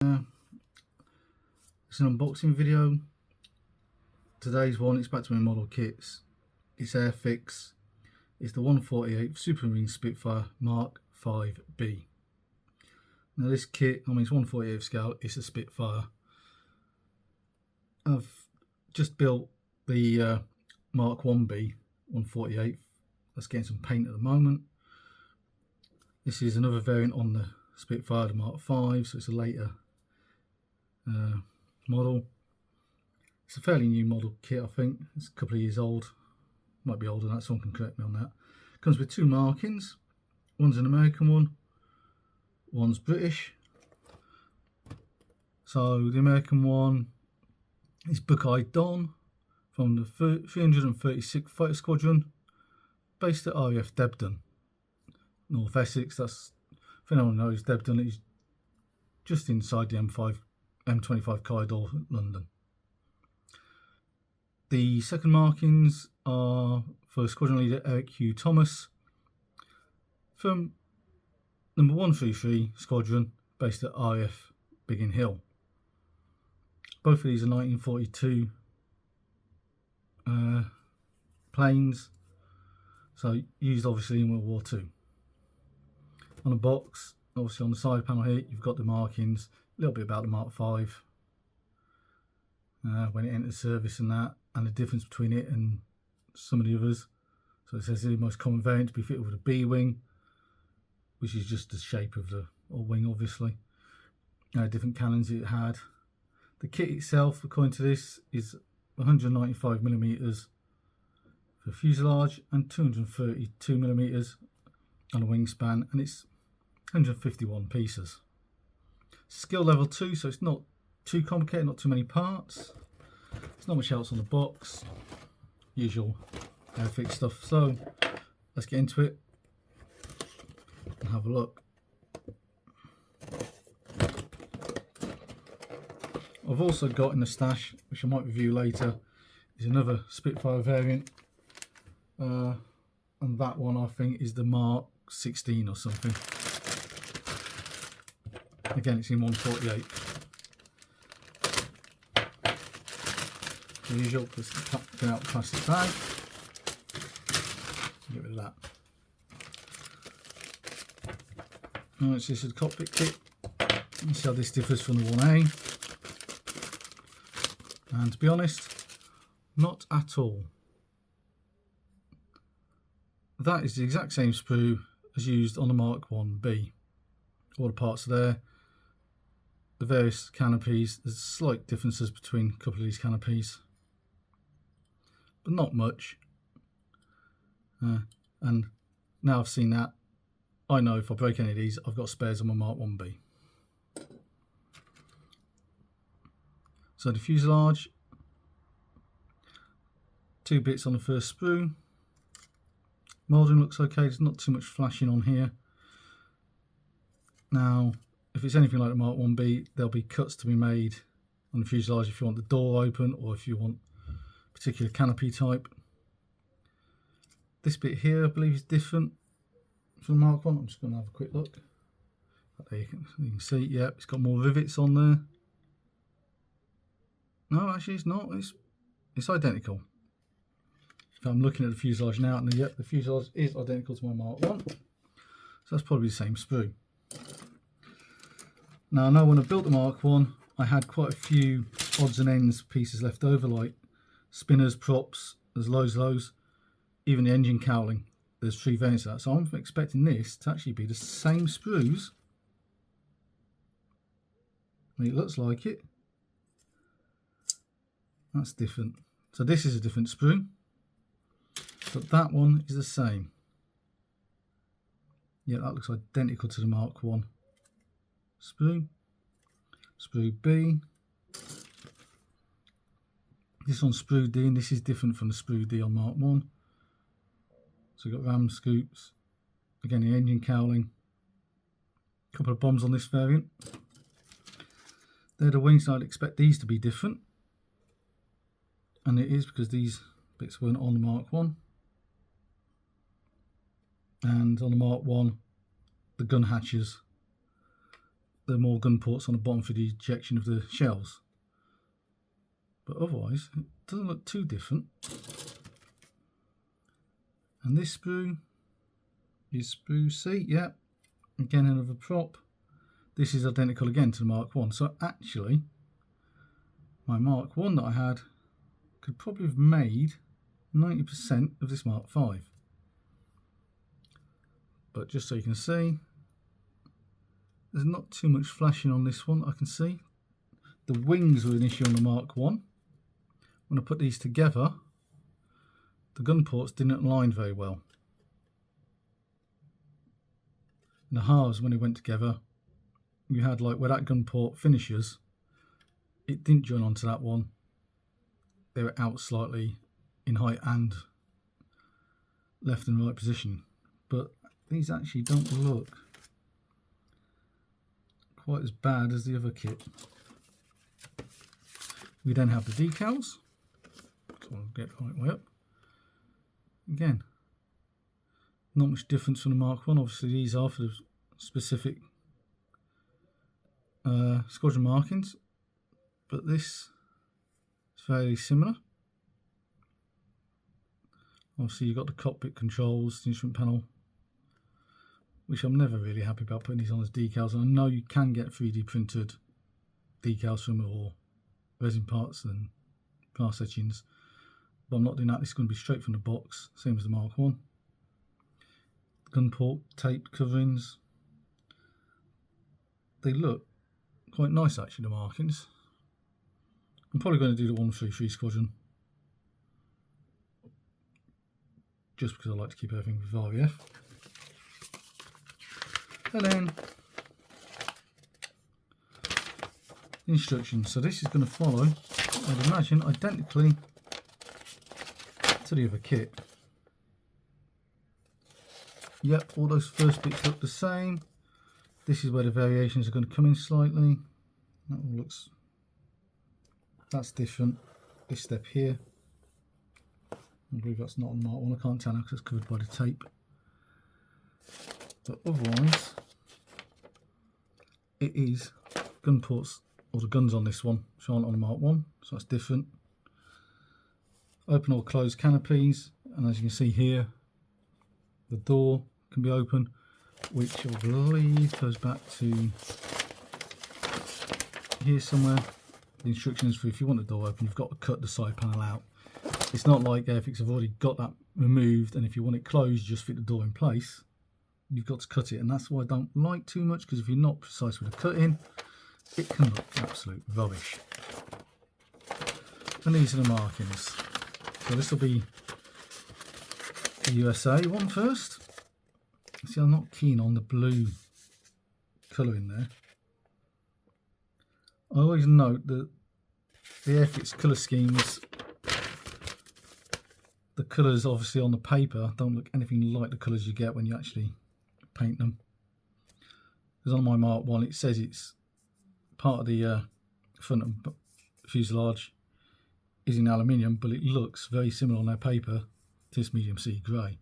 It's an unboxing video. Today's one, it's back to my model kits. It's Airfix. It's the 1/48 Supermarine Spitfire Mk.V. Now this kit, it's 1/48 scale, it's a Spitfire. I've just built the Mk.V 1/48. That's getting some paint at the moment. This is another variant on the Spitfire, the Mk.V, so it's a later model. It's a fairly new model kit, I think. It's a couple of years old. Might be older than that, someone can correct me on that. Comes with two markings. One's an American one, one's British. So the American one is Buckeye Don from the 336th Fighter Squadron, based at RAF Debden, North Essex. That's, if anyone knows Debden, it's just inside the M25 corridor, London. The second markings are for Squadron Leader Eric Hugh Thomas from number 133 Squadron, based at RAF Biggin Hill. Both of these are 1942 planes, so used obviously in World War II. On the box, obviously on the side panel here, you've got the markings, a little bit about the Mk.V, when it entered service and that, and the difference between it and some of the others. So it says the most common variant to be fitted with a B wing, which is just the shape of the wing, obviously. Different cannons it had. The kit itself, according to this, is 195mm for fuselage and 232mm on a wingspan, and it's 151 pieces. Skill level 2, so it's not too complicated, not too many parts. There's not much else on the box. Usual Airfix stuff. So let's get into it and have a look. I've also got in the stash, which I might review later, is another Spitfire variant, and that one I think is the Mk.16 or something. Again, it's in 1/48. The usual, just get out the plastic bag. Get rid of that. Now it's just a cockpit kit. Let's see how this differs from the 1A. And to be honest, not at all. That is the exact same sprue as used on the Mk.1B. All the parts are there. The various canopies, there's slight differences between a couple of these canopies, but not much. And now I've seen that, I know if I break any of these, I've got spares on my Mk.1B. So the fuselage, two bits on the first sprue. Moulding looks okay, there's not too much flashing on here. Now, if it's anything like the Mk.1B, there'll be cuts to be made on the fuselage if you want the door open or if you want a particular canopy type. This bit here, I believe, is different from the Mk.1. I'm just going to have a quick look. There you can see, yeah, it's got more rivets on there. No, actually it's not. It's identical. If I'm looking at the fuselage now, and yep, the fuselage is identical to my Mk.1. So that's probably the same sprue. Now I know when I built the Mk.1, I had quite a few odds and ends pieces left over, like spinners, props, there's loads of those. Even the engine cowling, there's 3 variants of that. So I'm expecting this to actually be the same sprues. I mean, it looks like it. That's different. So this is a different sprue, but that one is the same. Yeah, that looks identical to the Mk.1 sprue. Sprue B. This one's sprue D, and this is different from the sprue D on Mk.1. So we've got ram scoops. Again, the engine cowling. A couple of bombs on this variant. They're the wings. I'd expect these to be different. And it is, because these bits weren't on the Mk.1. And on the Mk.1, the gun hatches there are more gun ports on the bottom for the ejection of the shells. But otherwise, it doesn't look too different. And this sprue is sprue C, yeah. Again, another prop. This is identical again to the Mark 1. So actually, my Mark 1 that I had could probably have made 90% of this Mark 5. But just so you can see, there's not too much flashing on this one, I can see. The wings were an issue on the Mark 1. When I put these together, the gun ports didn't align very well. And the halves, when they went together, you had like where that gun port finishes, it didn't join onto that one. They were out slightly in height and left and right position. But these actually don't look quite as bad as the other kit. We then have the decals. So I'll get the right way up. Again, not much difference from the Mark 1. Obviously these are for the specific squadron markings, but this is fairly similar. Obviously you've got the cockpit controls, the instrument panel, which I'm never really happy about putting these on as decals. And I know you can get 3D printed decals from it, or resin parts and glass etchings, but I'm not doing that. This is going to be straight from the box, same as the Mark 1. Gun port tape coverings, they look quite nice actually, the markings. I'm probably going to do the 133 squadron, just because I like to keep everything with RAF. And then instructions. So this is going to follow, I'd imagine, identically to the other kit. Yep, all those first bits look the same. This is where the variations are going to come in slightly. That all looks, that's different. This step here, I believe that's not on Mark 1. I can't tell now because it's covered by the tape. But otherwise, it is gun ports, or the guns on this one, which aren't on the Mark 1, so that's different. Open or close canopies, and as you can see here, the door can be open, which I believe goes back to here somewhere. The instructions for if you want the door open, you've got to cut the side panel out. It's not like Airfix have already got that removed, and if you want it closed, you just fit the door in place. You've got to cut it, and that's why I don't like too much, because if you're not precise with the cutting, it can look absolute rubbish. And these are the markings. So this will be the USA one first. See, I'm not keen on the blue colour in there. I always note that the Airfix colour schemes, the colours obviously on the paper don't look anything like the colours you get when you actually paint them. Because on my Mark 1 it says it's part of the front of fuselage is in aluminium, but it looks very similar on their paper to this medium sea grey.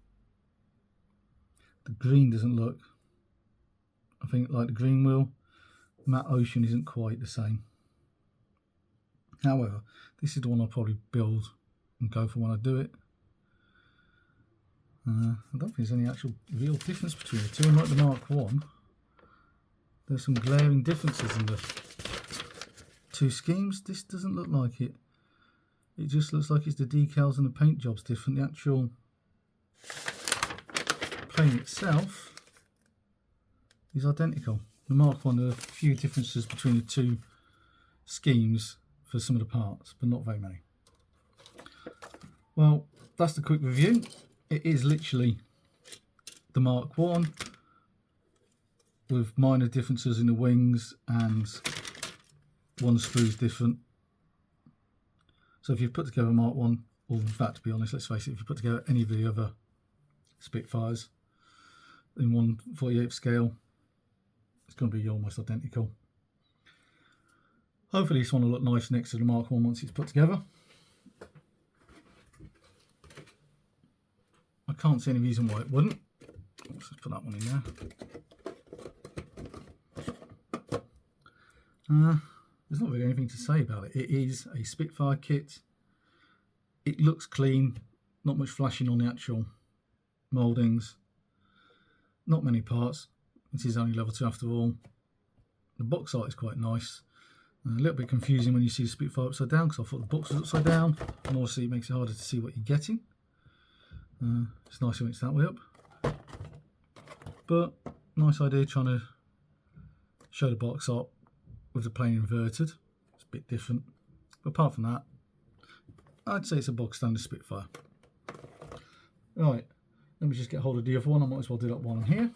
The green doesn't look, I think, like the green wheel. Matte Ocean isn't quite the same. However, this is the one I'll probably build and go for when I do it. I don't think there's any actual real difference between the two. Unlike the Mark 1, there's some glaring differences in the two schemes. This doesn't look like it. It just looks like it's the decals and the paint job's different. The actual plane itself is identical. The Mark 1, there are a few differences between the two schemes for some of the parts, but not very many. Well, that's the quick review. It is literally the Mark 1 with minor differences in the wings, and one screw is different. So if you've put together a Mark 1, or in fact, to be honest, let's face it, if you put together any of the other Spitfires in 1/48 scale, it's going to be almost identical. Hopefully this one will look nice next to the Mark 1 once it's put together. I can't see any reason why it wouldn't. Let's just put that one in there. There's not really anything to say about it. It is a Spitfire kit. It looks clean, not much flashing on the actual mouldings, not many parts. This is only level 2 after all. The box art is quite nice. A little bit confusing when you see the Spitfire upside down, because I thought the box was upside down, and obviously it makes it harder to see what you're getting. It's nice when it's that way up, but nice idea trying to show the box art with the plane inverted. It's a bit different, but apart from that, I'd say it's a box standard Spitfire. Right, let me just get hold of the other one. I might as well do that while I'm here.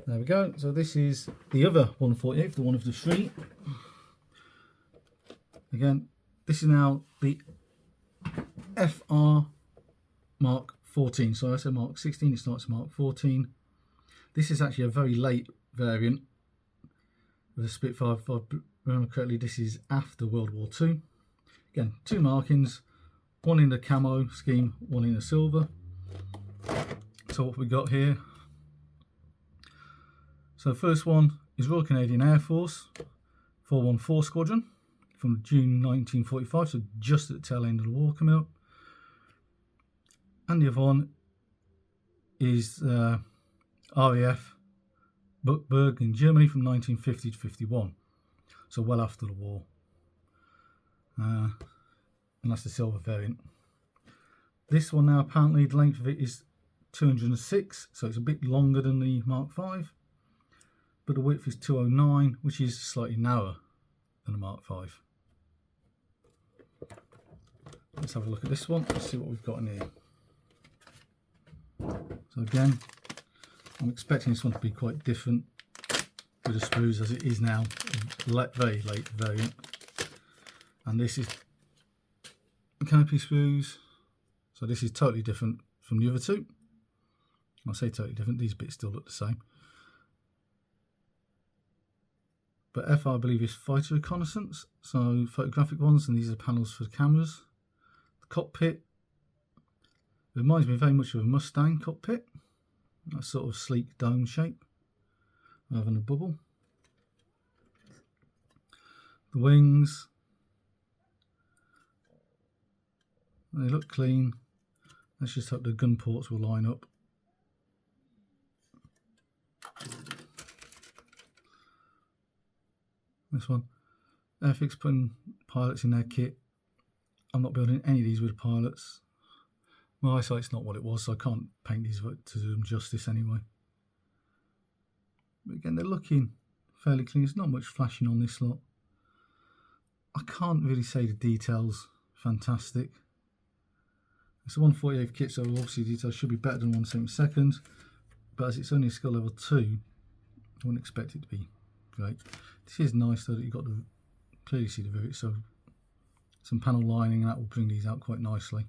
There we go. So this is the other 148th, the one of the 3. Again, this is now the FR Mark 14. So I said Mark 16, it starts Mark 14. This is actually a very late variant of the Spitfire. If I remember correctly, this is after World War II. Again, 2 markings, one in the camo scheme, one in the silver. So what we got here. So the first one is Royal Canadian Air Force 414 Squadron from June 1945, so just at the tail end of the war coming up. And the other one is RAF Buchberg in Germany from 1950 to 51, so well after the war. And that's the silver variant. This one now, apparently the length of it is 206, so it's a bit longer than the Mark V. But the width is 209, which is slightly narrower than the Mark V. Let's have a look at this one. Let's see what we've got in here. So again, I'm expecting this one to be quite different with the sprues, as it is now a very late variant. And this is canopy sprues. So this is totally different from the other 2. I say totally different, these bits still look the same. But FR, I believe, is fighter reconnaissance, so photographic ones, and these are panels for the cameras. The cockpit reminds me very much of a Mustang cockpit, that sort of sleek dome shape rather than a bubble. The wings, they look clean. Let's just hope the gun ports will line up. This one, Airfix putting pilots in their kit. I'm not building any of these with pilots. My eyesight's not what it was, so I can't paint these to do them justice anyway. But again, they're looking fairly clean. There's not much flashing on this lot. I can't really say the details fantastic. It's a 148th kit, so obviously the details should be better than 1/72, but as it's only a skill level 2, I wouldn't expect it to be great. This is nice though that you've got to clearly see the rivets, so some panel lining, and that will bring these out quite nicely.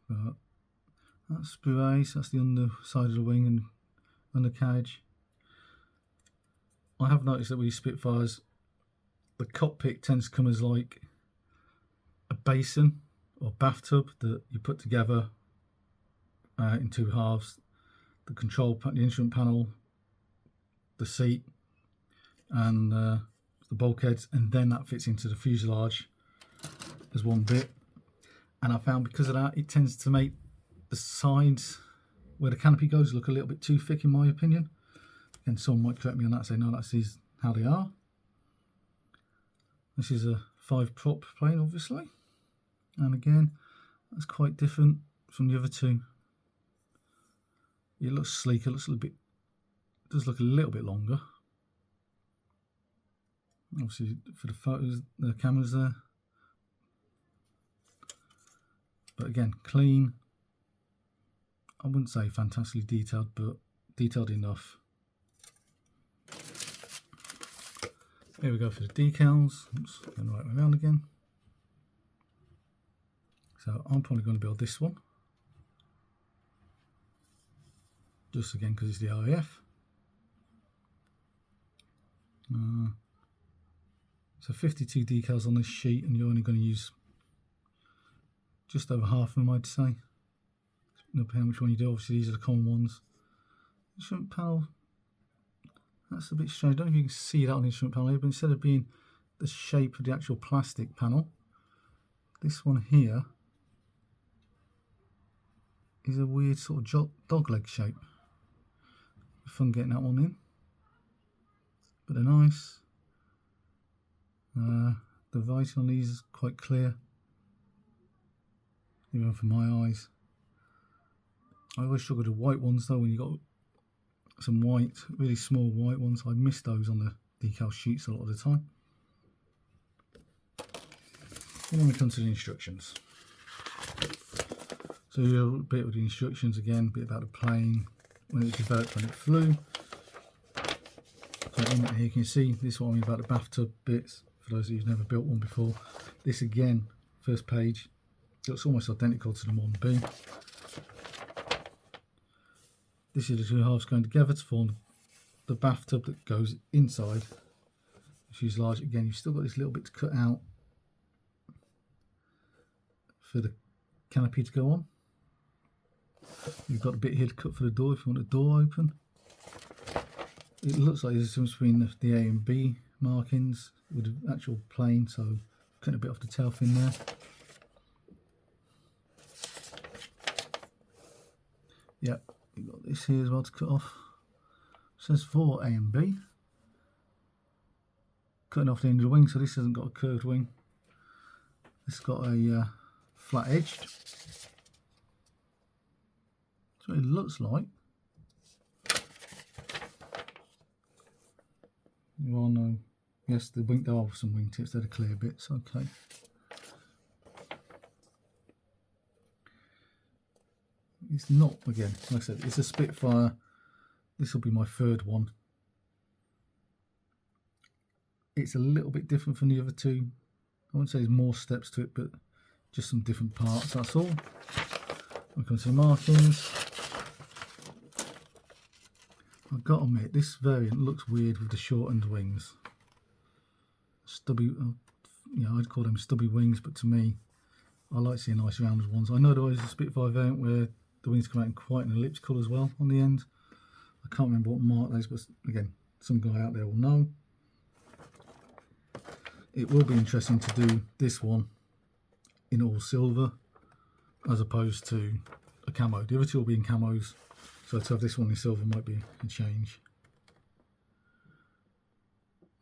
But that's sprues, that's the underside of the wing and under cage. I have noticed that with these Spitfires, the cockpit tends to come as like a basin or bathtub that you put together in 2 halves. The control, the instrument panel, the seat, and the bulkheads, and then that fits into the fuselage as one bit. And I found because of that, it tends to make the sides where the canopy goes look a little bit too thick, in my opinion. And someone might correct me on that and say, no, that's how they are. This is a 5 prop plane, obviously, and again, that's quite different from the other 2. It looks sleeker, looks a little bit, does look a little bit longer. Obviously, for the photos, the cameras there. But again, clean. I wouldn't say fantastically detailed, but detailed enough. Here we go for the decals. Oops, going the right way around again. So I'm probably going to build this one. Just again because it's the RAF. So 52 decals on this sheet, and you're only going to use just over half of them, I'd say. Depending on which one you do. Obviously these are the common ones. Instrument panel, that's a bit strange. I don't know if you can see that on the instrument panel here, but instead of being the shape of the actual plastic panel, this one here is a weird sort of dog leg shape. Fun getting that one in, but they're nice. The writing on these is quite clear, even for my eyes. I always struggle with white ones though. When you got some white, really small white ones, I miss those on the decal sheets a lot of the time. And then we come to the instructions. So a bit of the instructions again, a bit about the plane, when it was developed, when it flew. So in here you can see this is what I mean about the bathtub bits. For those of you who've never built one before, this again, first page, looks almost identical to the 1B. This is the two halves going together to form the bathtub that goes inside, which is large. Again, you've still got this little bit to cut out for the canopy to go on. You've got a bit here to cut for the door if you want the door open. It looks like there's a difference between the A and B markings with the actual plane, so cutting a bit off the tail fin there. Yep, you've got this here as well to cut off. It says for A and B. Cutting off the end of the wing, so this hasn't got a curved wing. This has got a flat edged. That's what it looks like. You all know, yes, the wing, there are some wing tips, they're the clear bits, okay. It's not, again, like I said, it's a Spitfire. This will be my third one. It's a little bit different from the other two. I wouldn't say there's more steps to it, but just some different parts, that's all. We'll come to the markings. I've got to admit, this variant looks weird with the shortened wings. Stubby, you know, I'd call them stubby wings, but to me, I like seeing nice rounded ones. I know there is a Spitfire variant where the wings come out in quite an elliptical as well on the end. I can't remember what mark those, but again, some guy out there will know. It will be interesting to do this one in all silver as opposed to a camo. The other two will be in camos, so to have this one in silver might be a change.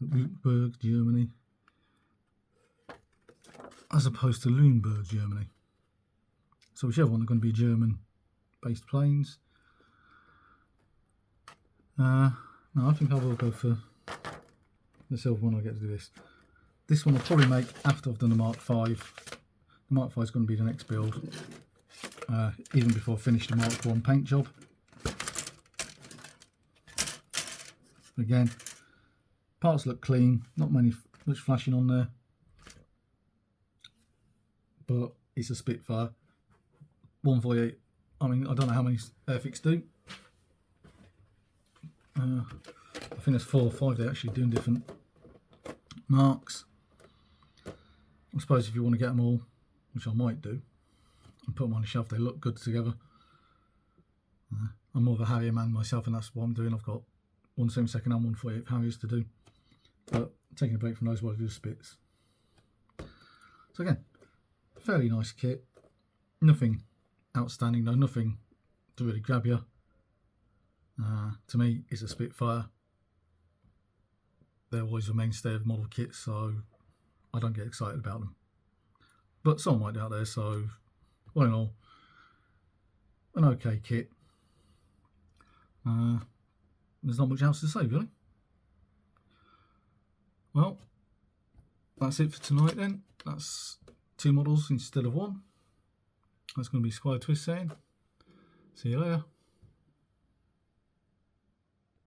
Würzburg, Germany, as opposed to Lüneburg, Germany. So whichever one are going to be German-based planes. No, I think I will go for the silver one. I get to do this. This one I'll probably make after I've done the Mk.V. The Mk.V is going to be the next build, even before I finish the Mk.I paint job. Again, parts look clean, not much flashing on there, but it's a Spitfire 148. I mean, I don't know how many Airfix do. I think there's 4 or 5 they're actually doing different marks. I suppose if you want to get them all, which I might do, and put them on the shelf, they look good together. I'm more of a Harrier man myself, and that's what I'm doing. I've got 172nd and 148 Harriers to do, but taking a break from those while I do the Spits. So again, fairly nice kit. Nothing outstanding though, nothing to really grab you. To me, it's a Spitfire. They're always the mainstay of model kits, so I don't get excited about them. But some might out there, so all in all, an okay kit. There's not much else to say, really. Well, that's it for tonight then. That's 2 models instead of 1. That's going to be Squire Twist saying, see you later.